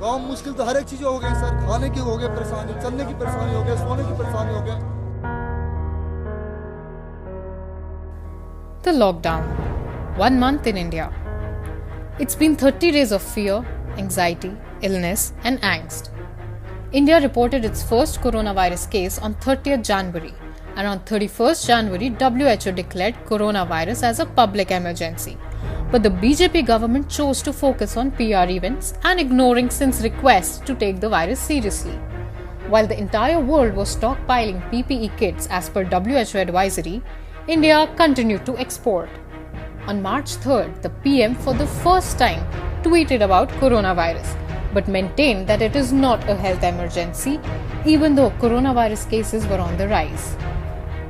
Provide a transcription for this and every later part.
गाँव में मुश्किल तो हर एक चीज़ हो गई सर, खाने की हो गई परेशानी, चलने की परेशानी हो गई, सोने की परेशानी हो गई। The lockdown. 1 month in India. It's been 30 days of fear, anxiety, illness, and angst. India reported its first coronavirus case on 30th January, and on 31st January, WHO declared coronavirus as a public emergency. But the BJP government chose to focus on PR events and ignoring Singh's request to take the virus seriously. While the entire world was stockpiling PPE kits as per WHO advisory, India continued to export. On March 3rd, the PM for the first time tweeted about coronavirus, but maintained that it is not a health emergency, even though coronavirus cases were on the rise.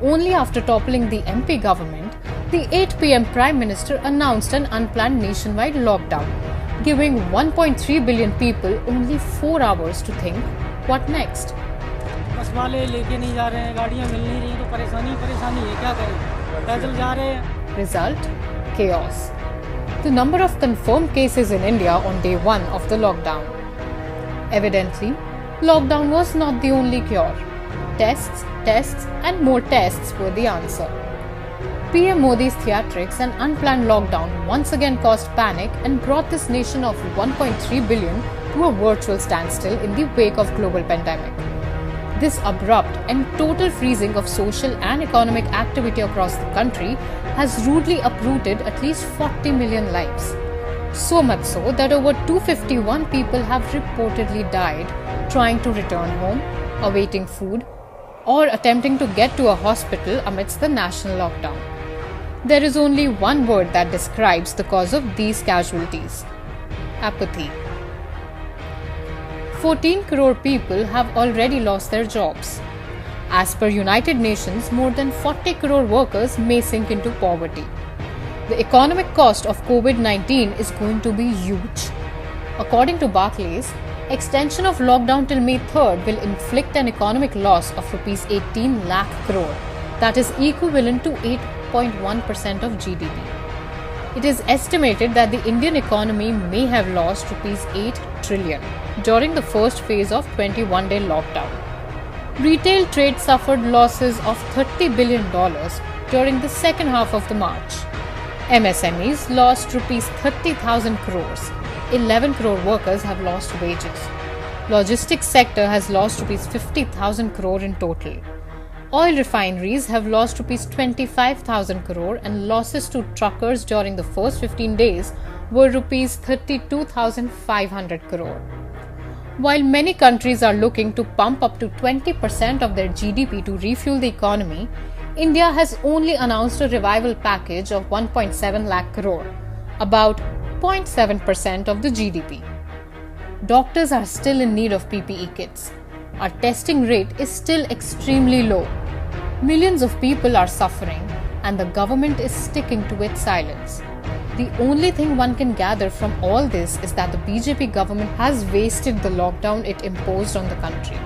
Only after toppling the MP government, the 8 PM Prime Minister announced an unplanned nationwide lockdown, giving 1.3 billion people only 4 hours to think, what next? बस वाले लेके नहीं जा रहे हैं, गाड़ियाँ मिल नहीं रही, तो परेशानी है, क्या करें, पैदल जा रहे हैं। Result? Chaos. The number of confirmed cases in India on day 1 of the lockdown. Evidently, lockdown was not the only cure. Tests, and more tests were the answer. PM Modi's theatrics and unplanned lockdown once again caused panic and brought this nation of 1.3 billion to a virtual standstill in the wake of global pandemic. This abrupt and total freezing of social and economic activity across the country has rudely uprooted at least 40 million lives. So much so that over 251 people have reportedly died trying to return home, awaiting food, or attempting to get to a hospital amidst the national lockdown. There is only one word that describes the cause of these casualties: apathy. 14 crore people have already lost their jobs. As per United Nations, more than 40 crore workers may sink into poverty. The economic cost of COVID-19 is going to be huge. According to Barclays, extension of lockdown till May 3rd will inflict an economic loss of Rs 18 lakh crore, that is equivalent to 8.1% of GDP. It is estimated that the Indian economy may have lost Rs 8 trillion during the first phase of 21-day lockdown. Retail trade suffered losses of $30 billion during the second half of the March. MSMEs lost Rs 30,000 crores. 11 crore workers have lost wages. Logistics sector has lost Rs 50,000 crore in total. Oil refineries have lost Rs 25,000 crore, and losses to truckers during the first 15 days were Rs 32,500 crore. While many countries are looking to pump up to 20% of their GDP to refuel the economy, India has only announced a revival package of 1.7 lakh crore, about 0.7% of the GDP. Doctors are still in need of PPE kits. Our testing rate is still extremely low. Millions of people are suffering, and the government is sticking to its silence. The only thing one can gather from all this is that the BJP government has wasted the lockdown it imposed on the country.